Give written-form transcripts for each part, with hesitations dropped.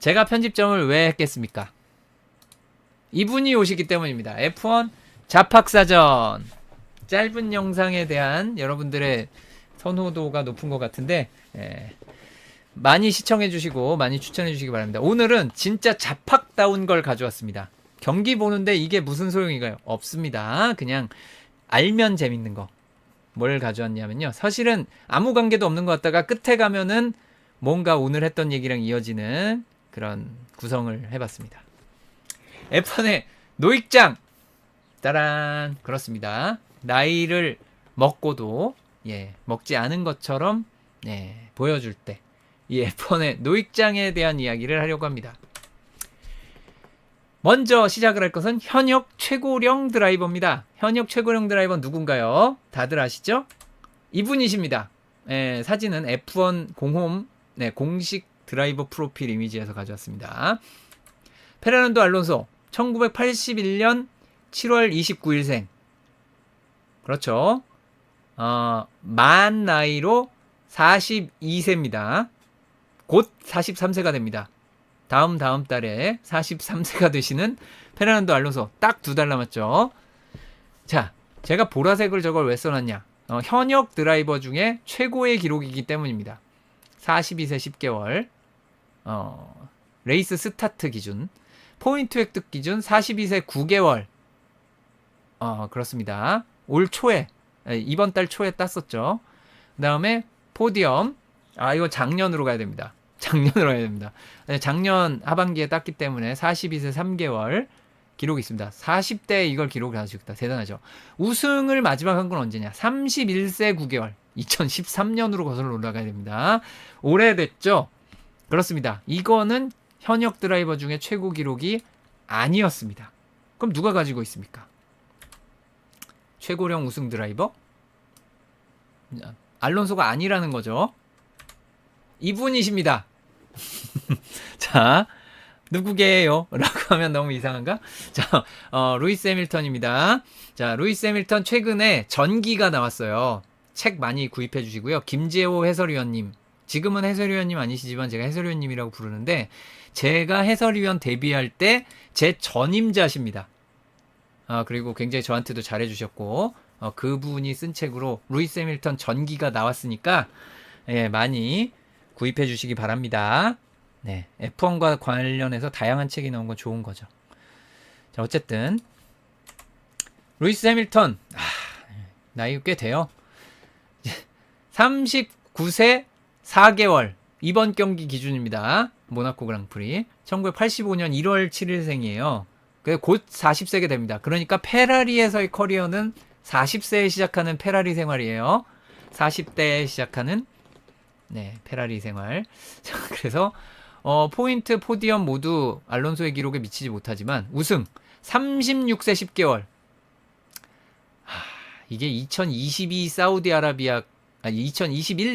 제가 편집점을 왜 했겠습니까? 이분이 오시기 때문입니다. F1 잡학사전. 짧은 영상에 대한 여러분들의 선호도가 높은 것 같은데 많이 시청해 주시고 많이 추천해 주시기 바랍니다. 오늘은 진짜 잡학다운 걸 가져왔습니다. 경기 보는데 이게 무슨 소용인가요? 없습니다. 그냥 알면 재밌는 거. 뭘 가져왔냐면요. 사실은 아무 관계도 없는 것 같다가 끝에 가면은 뭔가 오늘 했던 얘기랑 이어지는 그런 구성을 해봤습니다. F1의 노익장! 따란! 그렇습니다. 나이를 먹고도, 먹지 않은 것처럼, 보여줄 때, 이 F1의 노익장에 대한 이야기를 하려고 합니다. 먼저 시작을 할 것은 현역 최고령 드라이버입니다. 현역 최고령 드라이버 누군가요? 다들 아시죠? 이분이십니다. 사진은 F1 공홈 공식 드라이버 프로필 이미지에서 가져왔습니다. 페르난도 알론소 1981년 7월 29일생. 그렇죠. 만 나이로 42세입니다. 곧 43세가 됩니다. 다음 달에 43세가 되시는 페르난도 알론소 딱 2달 남았죠. 자, 제가 보라색을 저걸 왜 써놨냐? 현역 드라이버 중에 최고의 기록이기 때문입니다. 42세 10개월, 레이스 스타트 기준, 포인트 획득 기준 42세 9개월. 그렇습니다. 올 초에, 이번 달 초에 땄었죠. 그 다음에 포디엄, 이거 작년으로 가야 됩니다. 작년 하반기에 땄기 때문에 42세 3개월 기록이 있습니다. 40대 이걸 기록을 하셨다. 대단하죠. 우승을 마지막 한 건 언제냐? 31세 9개월. 2013년으로 거슬러 올라가야 됩니다. 오래됐죠? 그렇습니다. 이거는 현역 드라이버 중에 최고 기록이 아니었습니다. 그럼 누가 가지고 있습니까? 최고령 우승 드라이버? 알론소가 아니라는 거죠. 이분이십니다. 자, 누구게요? 라고 하면 너무 이상한가? 자, 루이스 해밀턴입니다. 자, 루이스 해밀턴 최근에 전기가 나왔어요. 책 많이 구입해 주시고요. 김재호 해설위원님. 지금은 해설위원님 아니시지만 제가 해설위원님이라고 부르는데 제가 해설위원 데뷔할 때 제 전임자십니다. 그리고 굉장히 저한테도 잘해 주셨고 그분이 쓴 책으로 루이스 해밀턴 전기가 나왔으니까 많이 구입해 주시기 바랍니다. 네, F1과 관련해서 다양한 책이 나온 건 좋은 거죠. 자, 어쨌든 루이스 해밀턴 나이 꽤 돼요. 39세 4개월 이번 경기 기준입니다. 모나코 그랑프리 1985년 1월 7일생이에요. 곧 40세가 됩니다. 그러니까 페라리에서의 커리어는 40세에 시작하는 페라리 생활이에요. 40대에 시작하는 페라리 생활. 자, 그래서 포인트, 포디엄 모두 알론소의 기록에 미치지 못하지만 우승 36세 10개월. 이게 2021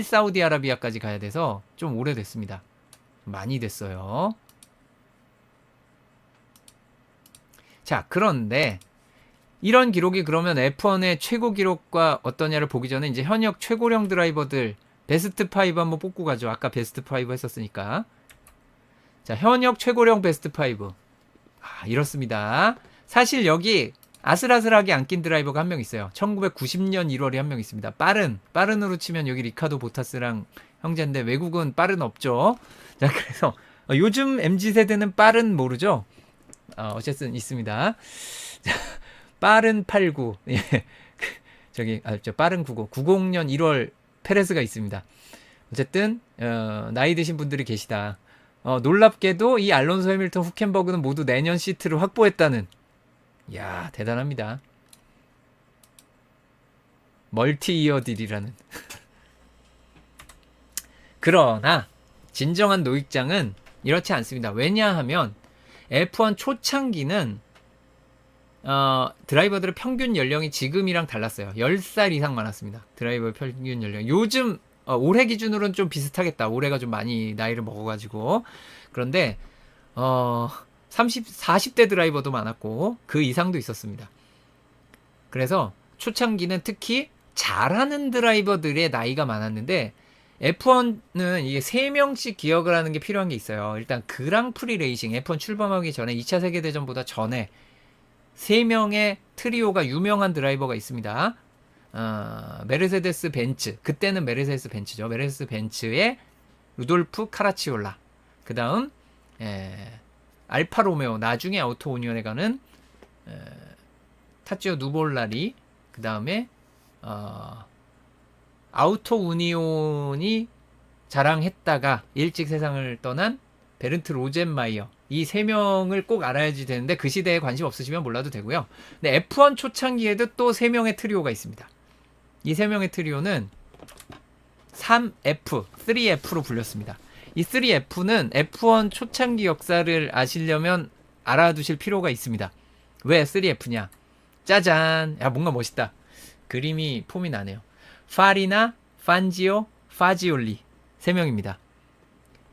사우디아라비아까지 가야 돼서 좀 오래됐습니다. 많이 됐어요. 자, 그런데 이런 기록이 그러면 F1의 최고 기록과 어떠냐를 보기 전에 이제 현역 최고령 드라이버들 베스트 5 한번 뽑고 가죠. 아까 베스트 5 했었으니까. 자, 현역 최고령 베스트 5. 이렇습니다. 사실 여기 아슬아슬하게 안 낀 드라이버가 한 명 있어요. 1990년 1월에 한 명 있습니다. 빠른으로 치면 여기 리카도 보타스랑 형제인데 외국은 빠른 없죠. 자, 그래서 요즘 MZ세대는 빠른 모르죠? 어쨌든 있습니다. 자, 빠른 89. 빠른 99. 90년 1월 페레스가 있습니다. 어쨌든 나이 드신 분들이 계시다. 놀랍게도 이 알론소 해밀턴 후켄버그는 모두 내년 시트를 확보했다는. 이야, 대단합니다. 멀티 이어 딜이라는. 그러나 진정한 노익장은 이렇지 않습니다. 왜냐하면 F1 초창기는 드라이버들의 평균 연령이 지금이랑 달랐어요. 10살 이상 많았습니다. 드라이버의 평균 연령. 요즘 올해 기준으로는 좀 비슷하겠다. 올해가 좀 많이 나이를 먹어가지고. 그런데 40대 드라이버도 많았고 그 이상도 있었습니다. 그래서 초창기는 특히 잘하는 드라이버들의 나이가 많았는데 F1은 이게 3명씩 기억을 하는 게 필요한 게 있어요. 일단 그랑프리 레이싱 F1 출범하기 전에 2차 세계대전보다 전에 3명의 트리오가 유명한 드라이버가 있습니다. 메르세데스 벤츠, 그때는 메르세데스 벤츠죠. 메르세데스 벤츠의 루돌프 카라치올라, 그 다음 알파 로메오, 나중에 아우토 오니온에 가는 타치오 누볼라리, 그 다음에 아우토 우니온이 자랑했다가 일찍 세상을 떠난 베른트 로젠마이어, 이 3명을 꼭 알아야지 되는데 그 시대에 관심 없으시면 몰라도 되고요. 근데 F1 초창기에도 또 3명의 트리오가 있습니다. 이 3명의 트리오는 3F, 3F로 불렸습니다. 이 3F는 F1 초창기 역사를 아시려면 알아두실 필요가 있습니다. 왜 3F냐? 짜잔! 야, 뭔가 멋있다. 그림이 폼이 나네요. 파리나, 판지오, 파지올리 3명입니다.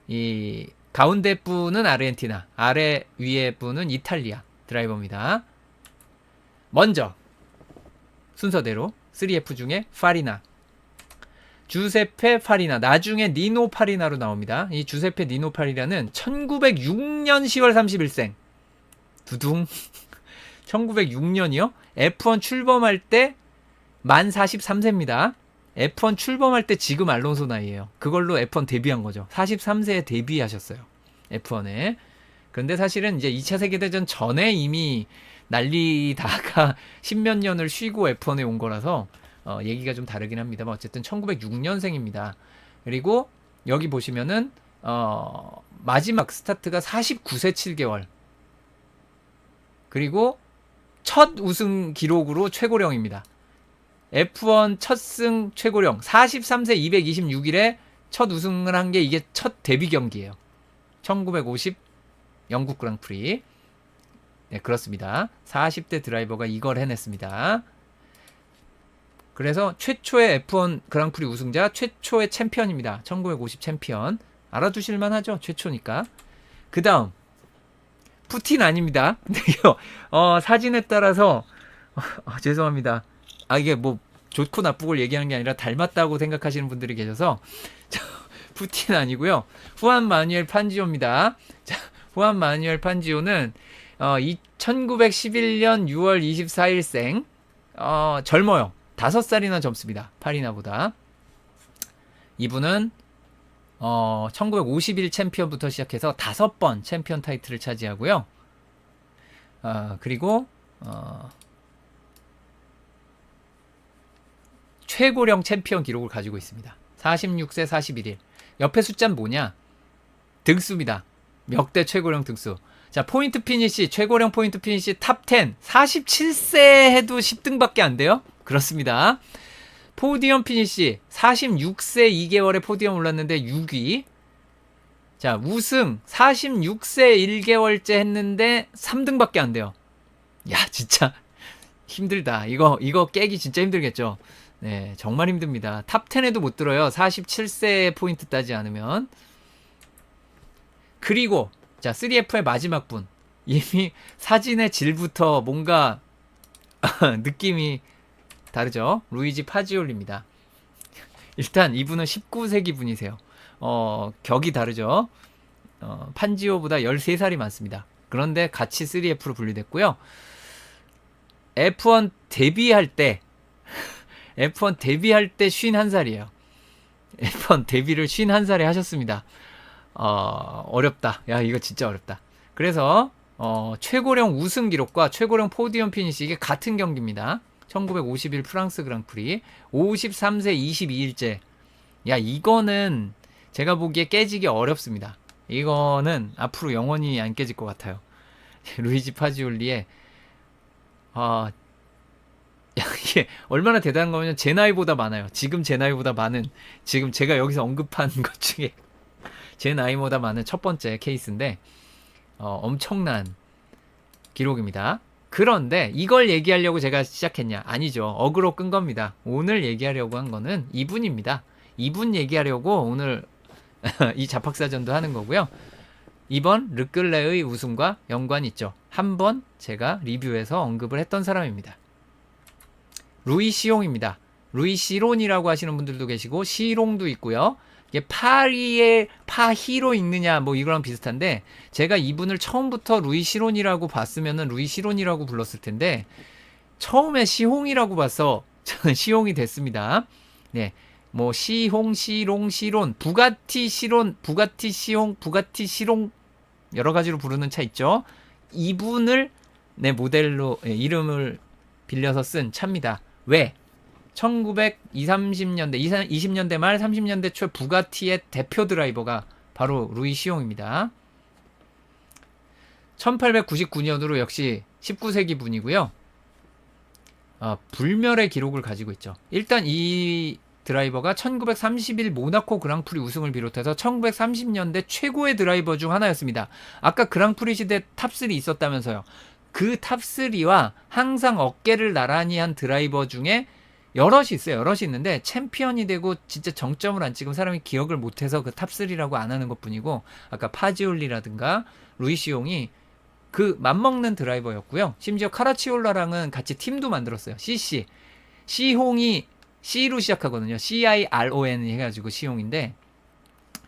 이 가운데 분은 아르헨티나, 아래 위에 분은 이탈리아 드라이버입니다. 먼저 순서대로 3F 중에 파리나, 주세페 파리나, 나중에 니노 파리나로 나옵니다. 이 주세페 니노 파리나는 1906년 10월 31생. 두둥. 1906년이요? F1 출범할 때 만 43세입니다. F1 출범할 때 지금 알론소 나이에요. 그걸로 F1 데뷔한 거죠. 43세에 데뷔하셨어요. F1에. 그런데 사실은 이제 2차 세계대전 전에 이미 날리다가 10몇 년을 쉬고 F1에 온 거라서 얘기가 좀 다르긴 합니다만 어쨌든 1906년생입니다. 그리고 여기 보시면은 마지막 스타트가 49세 7개월. 그리고 첫 우승 기록으로 최고령입니다. F1 첫 승 최고령 43세 226일에 첫 우승을 한 게 이게 첫 데뷔 경기예요. 1950 영국 그랑프리. 네, 그렇습니다. 40대 드라이버가 이걸 해냈습니다. 그래서 최초의 F1 그랑프리 우승자, 최초의 챔피언입니다. 1950 챔피언. 알아두실만 하죠. 최초니까. 그 다음 푸틴 아닙니다. 사진에 따라서 죄송합니다. 이게 뭐 좋고 나쁘고 얘기하는 게 아니라 닮았다고 생각하시는 분들이 계셔서 푸틴 아니고요. 후안 마뉴엘 판지오입니다. 자, 후안 마뉴엘 판지오는 1911년 6월 24일생. 젊어요. 5살이나 젊습니다. 파리나보다. 이분은 1951 챔피언부터 시작해서 5번 챔피언 타이틀을 차지하고요. 그리고 최고령 챔피언 기록을 가지고 있습니다. 46세 41일. 옆에 숫자는 뭐냐? 등수입니다. 역대 최고령 등수. 자, 포인트 피니시, 최고령 포인트 피니시 탑 10. 47세 해도 10등밖에 안 돼요? 그렇습니다. 포디엄 피니시 46세 2개월에 포디엄 올랐는데 6위. 자, 우승 46세 1개월째 했는데 3등밖에 안 돼요. 야, 진짜 힘들다. 이거 깨기 진짜 힘들겠죠. 네, 정말 힘듭니다. 탑 10에도 못 들어요. 47세 포인트 따지 않으면. 그리고 자, 3F의 마지막 분. 이미 사진의 질부터 뭔가 느낌이 다르죠. 루이지 파지올리입니다. 일단 이분은 19세기 분이세요. 격이 다르죠. 판지오보다 13살이 많습니다. 그런데 같이 3F로 분리됐고요. F1 데뷔할 때 51살이에요. F1 데뷔를 51살에 하셨습니다. 어렵다. 야, 이거 진짜 어렵다. 그래서 최고령 우승 기록과 최고령 포디엄 피니시 이게 같은 경기입니다. 1951 프랑스 그랑프리 53세 22일째. 야, 이거는 제가 보기에 깨지기 어렵습니다. 이거는 앞으로 영원히 안 깨질 것 같아요. 루이지 파지올리의 이게 얼마나 대단한 거면 제 나이보다 많아요. 지금 제 나이보다 많은, 지금 제가 여기서 언급한 것 중에 제 나이보다 많은 첫 번째 케이스인데 엄청난 기록입니다. 그런데 이걸 얘기하려고 제가 시작했냐? 아니죠. 어그로 끈 겁니다. 오늘 얘기하려고 한 거는 이분입니다. 이분 얘기하려고 오늘 이 자팍사전도 하는 거고요. 이번 르클레의 우승과 연관이 있죠. 한번 제가 리뷰에서 언급을 했던 사람입니다. 루이 시롱입니다. 루이 시론이라고 하시는 분들도 계시고 시롱도 있고요. 이게 파리의 파히로 읽느냐 뭐 이거랑 비슷한데 제가 이분을 처음부터 루이 시론이라고 봤으면은 루이 시론이라고 불렀을 텐데 처음에 시홍이라고 봐서 저는 시홍이 됐습니다. 네. 뭐 시홍, 시롱, 시론, 부가티 시론, 부가티 시홍, 부가티 시롱 여러 가지로 부르는 차 있죠. 이분을 내 모델로 이름을 빌려서 쓴 차입니다. 왜? 1920, 30년대, 20년대 말 30년대 초 부가티의 대표 드라이버가 바로 루이 시옹입니다. 1899년으로 역시 19세기 분이고요. 불멸의 기록을 가지고 있죠. 일단 이 드라이버가 1931 모나코 그랑프리 우승을 비롯해서 1930년대 최고의 드라이버 중 하나였습니다. 아까 그랑프리 시대 탑3 있었다면서요. 그 탑3와 항상 어깨를 나란히 한 드라이버 중에 여럿이 있어요. 여럿이 있는데 챔피언이 되고 진짜 정점을 안 찍으면 사람이 기억을 못해서 그 탑3라고 안 하는 것뿐이고 아까 파지올리라든가 루이시옹이 그 맞먹는 드라이버였고요. 심지어 카라치올라랑은 같이 팀도 만들었어요. CC. 시홍이 C로 시작하거든요. CIRON 해가지고 시홍인데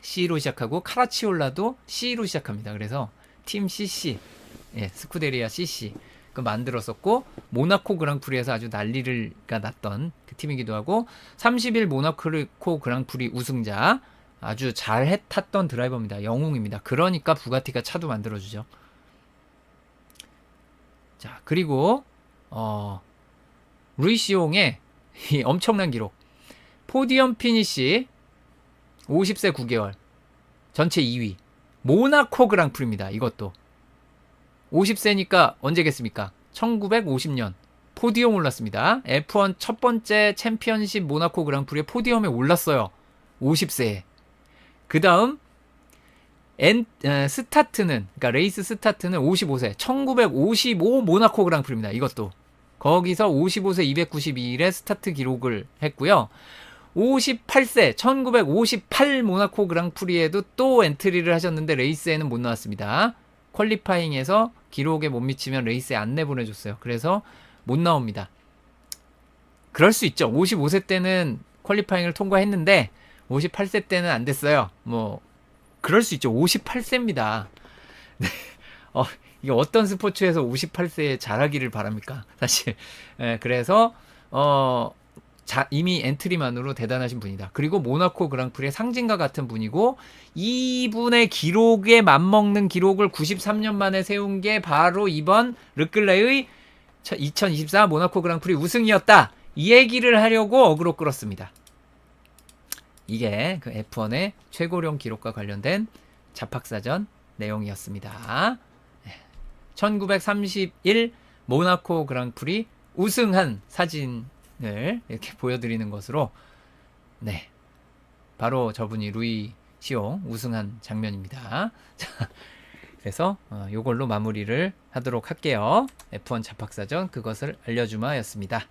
C로 시작하고 카라치올라도 C로 시작합니다. 그래서 팀 CC, 스쿠데리아 CC 그 만들었었고 모나코 그랑프리에서 아주 난리가 났던 그 팀이기도 하고 31 모나코 그랑프리 우승자 아주 잘 탔던 드라이버입니다. 영웅입니다. 그러니까 부가티가 차도 만들어주죠. 자 그리고 루이시옹의 이 엄청난 기록 포디엄 피니시 50세 9개월 전체 2위 모나코 그랑프리입니다. 이것도 50세니까 언제겠습니까? 1950년 포디엄 올랐습니다. F1 첫 번째 챔피언십 모나코 그랑프리에 포디엄에 올랐어요. 50세에. 그 다음 스타트는 그러니까 레이스 스타트는 55세 1955 모나코 그랑프리입니다. 이것도 거기서 55세 292일에 스타트 기록을 했고요. 58세 1958 모나코 그랑프리에도 또 엔트리를 하셨는데 레이스에는 못 나왔습니다. 퀄리파잉에서 기록에 못 미치면 레이스에 안 내보내줬어요. 그래서 못 나옵니다. 그럴 수 있죠. 55세 때는 퀄리파잉을 통과했는데 58세 때는 안 됐어요. 뭐 그럴 수 있죠. 58세입니다. 네. 이게 어떤 스포츠에서 58세에 잘하기를 바랍니까? 사실. 그래서 이미 엔트리만으로 대단하신 분이다. 그리고 모나코 그랑프리의 상징과 같은 분이고 이분의 기록에 맞먹는 기록을 93년 만에 세운 게 바로 이번 르클레의 2024 모나코 그랑프리 우승이었다. 이 얘기를 하려고 어그로 끌었습니다. 이게 그 F1의 최고령 기록과 관련된 자팍사전 내용이었습니다. 1931 모나코 그랑프리 우승한 사진을 이렇게 보여드리는 것으로 바로 저분이 루이 시옹 우승한 장면입니다. 자, 그래서 요걸로 마무리를 하도록 할게요. F1 자팍사전 그것을 알려주마였습니다.